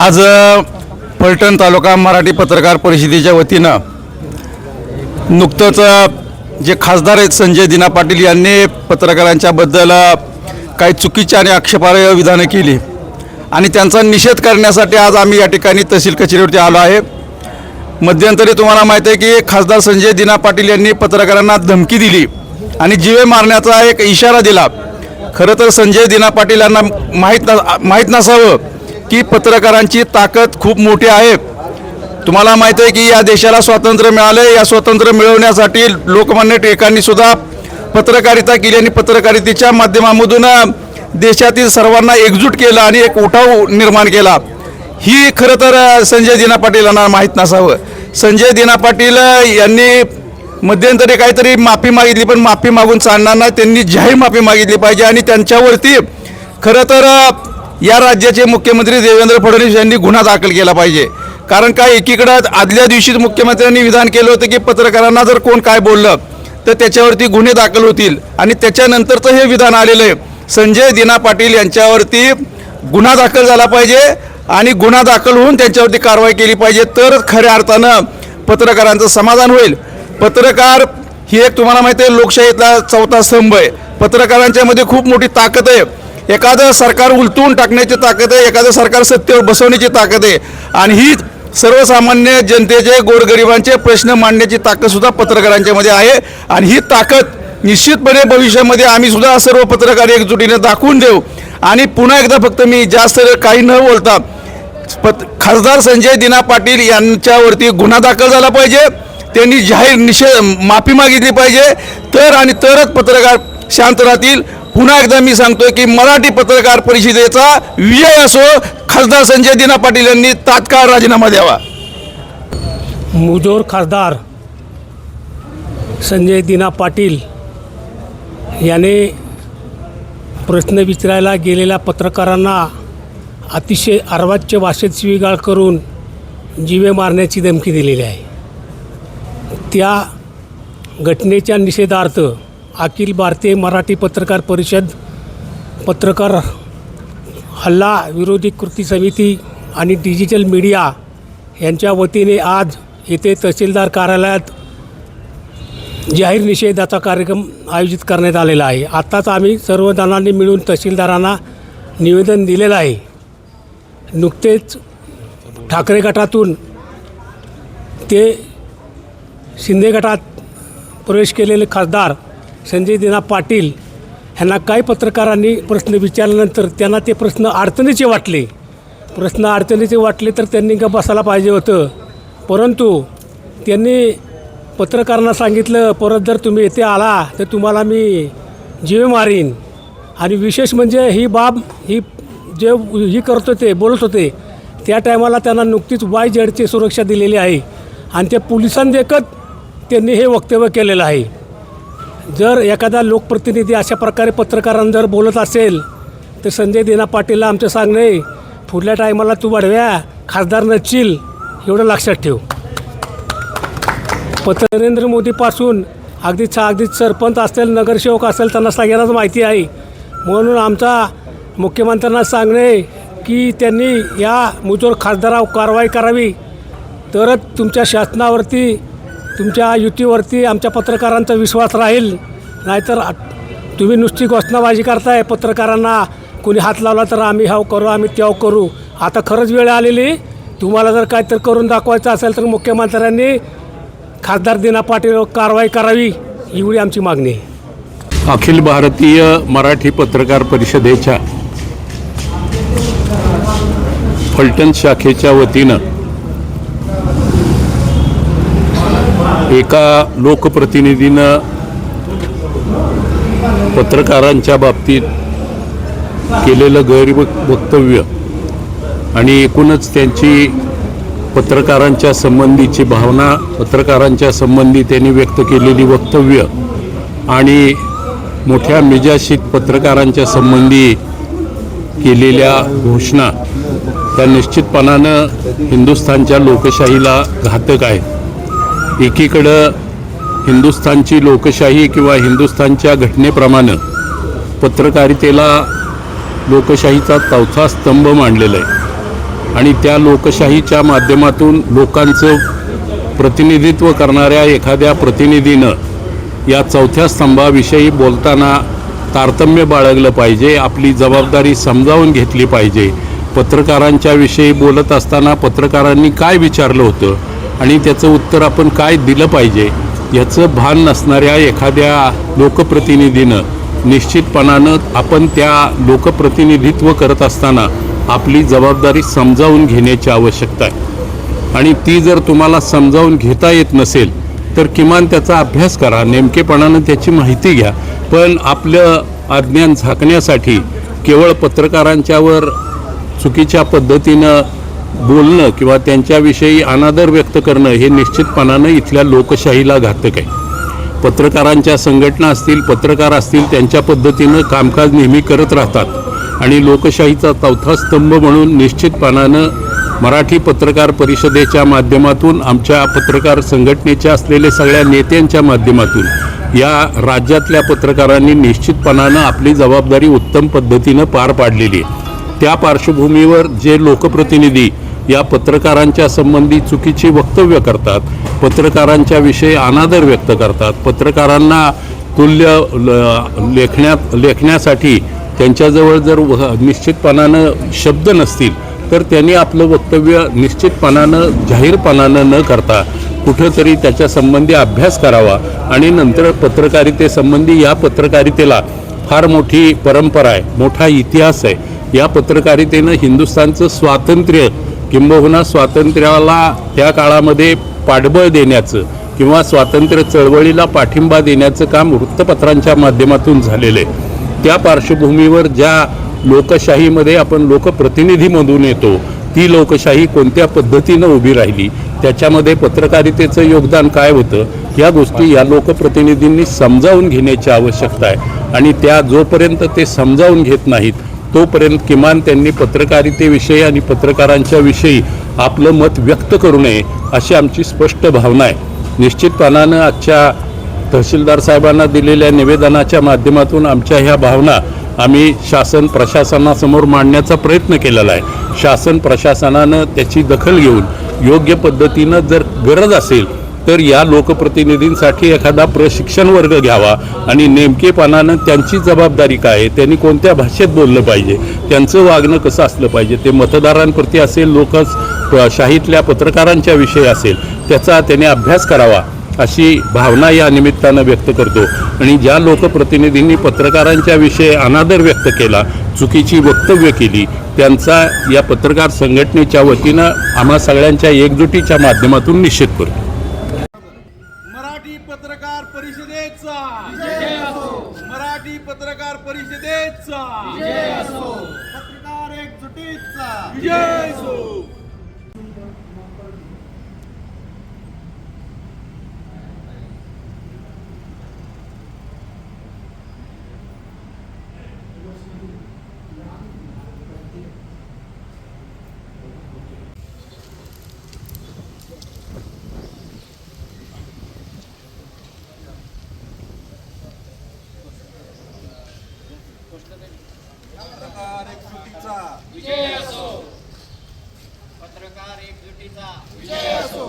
आज फलटण तालुका मराठी पत्रकार परिषदेच्या वतीनं नुकतंच जे खासदार आहेत संजय दिना पाटील यांनी पत्रकारांच्याबद्दल काही चुकीची आणि आक्षेपार्ह विधानं केली आणि त्यांचा निषेध करण्यासाठी आज आम्ही या ठिकाणी तहसील कचेरीवरती आलो आहे। मध्यंतरी तुम्हाला माहीत आहे की खासदार संजय दिना पाटील यांनी पत्रकारांना धमकी दिली आणि जीवे मारण्याचा एक इशारा दिला। खरं तर संजय दिना पाटील यांना माहीत नसावं की पत्रकारांची ताकद खूप मोठी आहे। तुम्हाला माहिती आहे की या देशाला स्वातंत्र्य मिळाले, या स्वातंत्र्य मिळवण्यासाठी लोकमान्य टिळकांनी सुद्धा पत्रकारिता केली आणि पत्रकारितेच्या माध्यमामधून देशातील सर्वांना एकजूट केलं आणि एक उठाव निर्माण केला। ही खरं तर संजय दिना पाटील यांना माहीत नसावं। संजय दिना पाटील यांनी मध्यंतरी काहीतरी माफी मागितली, पण माफी मागून चालणार नाही, त्यांनी जाहीर माफी मागितली पाहिजे आणि त्यांच्यावरती खरं तर या राज्याचे मुख्यमंत्री देवेंद्र फडणवीस यांनी गुन्हा दाखल केला पाहिजे। कारण काय एकीकडे आदल्या दिवशीच मुख्यमंत्र्यांनी विधान केलं होतं की पत्रकारांना जर कोण काय बोललं तर त्याच्यावरती गुन्हे दाखल होतील आणि त्याच्यानंतरचं हे विधान आलेलं आहे। संजय दिना पाटील यांच्यावरती गुन्हा दाखल झाला पाहिजे आणि गुन्हा दाखल होऊन त्यांच्यावरती कारवाई केली पाहिजे, तर खऱ्या अर्थानं पत्रकारांचं समाधान होईल। पत्रकार ही एक तुम्हाला माहिती आहे लोकशाहीतला चौथा स्तंभ आहे। पत्रकारांच्यामध्ये खूप मोठी ताकद आहे। एखादं सरकार उलटून टाकण्याची ताकद आहे, एखादं सरकार सत्तेवर बसवण्याची ताकद आहे आणि ही सर्वसामान्य जनतेचे गोरगरिबांचे प्रश्न मांडण्याची ताकदसुद्धा पत्रकारांच्यामध्ये आहे आणि ही ताकद निश्चितपणे भविष्यामध्ये आम्ही सुद्धा सर्व पत्रकार एकजुटीने दाखवून देऊ। आणि पुन्हा एकदा फक्त मी जास्त काही न बोलता खासदार संजय दिना पाटील यांच्यावरती गुन्हा दाखल झाला पाहिजे, त्यांनी जाहीर माफी मागितली पाहिजे, तरच पत्रकार शांत राहतील। पुन्हा एकदा मी सांगतोय की मराठी पत्रकार परिषदेचा विजय असो। खासदार संजय दिना पाटील यांनी तात्काळ राजीनामा द्यावा। मुजोर खासदार संजय दिना पाटील याने प्रश्न विचारायला गेलेल्या पत्रकारांना अतिशय अर्वाच्य भाषेत शिवीगाळ करून जीवे मारण्याची धमकी दिलेली आहे। त्या घटनेच्या निषेधार्थ अखिल भारतीय मराठी पत्रकार परिषद, पत्रकार हल्ला विरोधी कृती समिती आणि डिजिटल मीडिया यांच्या वतीने आज येथे तहसीलदार कार्यालयात जाहीर निषेधाचा कार्यक्रम आयोजित करण्यात आलेला आहे। आत्ताच आम्ही सर्व जणांनी मिळून तहसीलदारांना निवेदन दिलेलं आहे। नुकतेच ठाकरे गटातून ते शिंदे गटात प्रवेश केलेले खासदार संजय दिना पाटील यांना काही पत्रकारांनी प्रश्न विचारल्यानंतर त्यांना ते प्रश्न अडचणीचे वाटले तर त्यांनी का बसायला पाहिजे होतं, परंतु त्यांनी पत्रकारांना सांगितलं परत जर तुम्ही येथे आला तर तुम्हाला मी जीवे मारीन। आणि विशेष म्हणजे ही बाब ही करत होते बोलत होते त्या टायमाला त्यांना नुकतीच YZची सुरक्षा दिलेली आहे आणि त्या पोलिसांदेखत त्यांनी हे वक्तव्य केलेलं आहे। जर एखादा लोकप्रतिनिधी अशा प्रकारे पत्रकारांना जर बोलत असेल तर संजय दिना पाटीलला आमचं सांगणे पुढल्या टायमाला तू वाढव्या खासदार नसशील एवढं लक्षात ठेव। नरेंद्र मोदीपासून अगदी सरपंच असेल, नगरसेवक असेल, त्यांना सगळ्यांनाच माहिती आहे। म्हणून आमचा मुख्यमंत्र्यांना सांगणे की त्यांनी या मुजोर खासदारावर कारवाई करावी, तरच तुमच्या शासनावरती तुमच्या युतीवरती आमच्या पत्रकारांचा विश्वास राहील। नाहीतर तुम्ही नुसती घोषणाबाजी करताय, पत्रकारांना कोणी हात लावला तर आम्ही हाव करू, आम्ही त्याव करू। आता खरंच वेळ आलेली, तुम्हाला जर काहीतरी करून दाखवायचं असेल तर मुख्यमंत्र्यांनी खासदार दिना पाटीलवर कारवाई करावी एवढी आमची मागणी आहे। अखिल भारतीय मराठी पत्रकार परिषदेच्या फलटण शाखेच्या वतीनं एका लोकप्रतिनिधीनं पत्रकारांच्या बाबतीत केलेलं गैरवक्तव्य आणि एकूणच त्यांची पत्रकारांच्या संबंधीची भावना, पत्रकारांच्या संबंधी त्यांनी व्यक्त केलेली वक्तव्य आणि मोठ्या मिजाशीत पत्रकारांच्या संबंधी केलेल्या घोषणा त्या निश्चितपणानं हिंदुस्थानच्या लोकशाहीला घातक आहे। एकीकडं हिंदुस्थानची लोकशाही किंवा हिंदुस्थानच्या घटनेप्रमाणे पत्रकारितेला लोकशाहीचा चौथा स्तंभ मानलेला आहे आणि त्या लोकशाहीच्या माध्यमातून लोकांचं प्रतिनिधित्व करणाऱ्या एखाद्या प्रतिनिधीनं या चौथ्या स्तंभाविषयी बोलताना तारतम्य बाळगलं पाहिजे, आपली जबाबदारी समजावून घेतली पाहिजे. पत्रकारांच्या विषयी बोलत असताना पत्रकारांनी काय विचारलं होतं आणि त्याचं उत्तर आपण काय दिलं पाहिजे याचं भान नसणाऱ्या एखाद्या लोकप्रतिनिधीनं निश्चितपणानं आपण त्या लोकप्रतिनिधित्व करत असताना आपली जबाबदारी समजावून घेण्याची आवश्यकता आहे. आणि ती जर तुम्हाला समजावून घेता येत नसेल तर किमान त्याचा अभ्यास करा, नेमकेपणानं त्याची माहिती घ्या. पण आपलं अज्ञान झाकण्यासाठी केवळ पत्रकारांच्यावर चुकीच्या पद्धतीनं बोलणं किंवा त्यांच्याविषयी अनादर व्यक्त करणं हे निश्चितपणानं इथल्या लोकशाहीला घातक आहे. पत्रकारांच्या संघटना असतील, पत्रकार असतील, त्यांच्या पद्धतीनं कामकाज नेहमी करत राहतात आणि लोकशाहीचा चौथा स्तंभ म्हणून निश्चितपणानं मराठी पत्रकार परिषदेच्या माध्यमातून, आमच्या पत्रकार संघटनेच्या असलेल्या सगळ्या नेत्यांच्या माध्यमातून या राज्यातल्या पत्रकारांनी निश्चितपणानं आपली जबाबदारी उत्तम पद्धतीनं पार पाडलेली आहे. त्या पार्श्वभूमीवर जे लोकप्रतिनिधी या पत्रकारांच्या संबंधी चुकीची वक्तव्य करतात, पत्रकारांच्या विषयी अनादर व्यक्त करतात, पत्रकारांना तुल्य लेखण्यासाठी त्यांच्याजवळ जर निश्चितपणानं शब्द नसतील तर त्यांनी आपलं वक्तव्य निश्चितपणानं जाहीरपणानं न करता कुठंतरी त्याच्या संबंधी अभ्यास करावा आणि नंतर पत्रकारितेसंबंधी या पत्रकारितेला फार मोठी परंपरा आहे, मोठा इतिहास आहे. या पत्रकारितेनं हिंदुस्थानचं स्वातंत्र्य किंबहुना स्वातंत्र्याला त्या काळामध्ये पाठबळ देण्याचं किंवा स्वातंत्र्य चळवळीला पाठिंबा देण्याचं काम वृत्तपत्रांच्या माध्यमातून झालेलं आहे. त्या पार्श्वभूमीवर ज्या लोकशाहीमध्ये आपण लोकप्रतिनिधीमधून येतो ती लोकशाही कोणत्या पद्धतीनं उभी राहिली, त्याच्यामध्ये पत्रकारितेचं योगदान काय होतं, या गोष्टी या लोकप्रतिनिधींनी समजावून घेण्याची आवश्यकता आहे. आणि त्या जोपर्यंत ते समजावून घेत नाहीत तोपर्यंत किमान त्यांनी पत्रकारितेविषयी आणि पत्रकारांच्या विषयी आपलं मत व्यक्त करू नये अशी आमची स्पष्ट भावना आहे. निश्चितपणानं आजच्या तहसीलदार साहेबांना दिलेल्या निवेदनाच्या माध्यमातून आमच्या ह्या भावना आम्ही शासन प्रशासनासमोर मांडण्याचा प्रयत्न केलेला आहे. शासन प्रशासनानं त्याची दखल घेऊन योग्य पद्धतीनं जर गरज असेल तर या लोकप्रतिनिधींसाठी एखादा प्रशिक्षण वर्ग घ्यावा आणि नेमकेपणानं त्यांची जबाबदारी काय आहे, त्यांनी कोणत्या भाषेत बोललं पाहिजे, त्यांचं वागणं कसं असलं पाहिजे, ते मतदारांप्रती असेल, लोकशाहीतल्या पत्रकारांच्या विषयी असेल, त्याचा त्याने अभ्यास करावा अशी भावना या निमित्तानं व्यक्त करतो. आणि ज्या लोकप्रतिनिधींनी पत्रकारांच्या विषयी अनादर व्यक्त केला, चुकीची वक्तव्य केली, त्यांचा या पत्रकार संघटनेच्या वतीनं आम्हा सगळ्यांच्या एकजुटीच्या माध्यमातून निषेध करतो. मराठी पत्रकार परिषदेचा विजय असो. मराठी पत्रकार परिषदेचा विजय असो. पत्रकार एकजुटीचा विजय असो. पत्रकार एकजुटीचा विजय असो. पत्रकार एकजुटीचा विजय असो.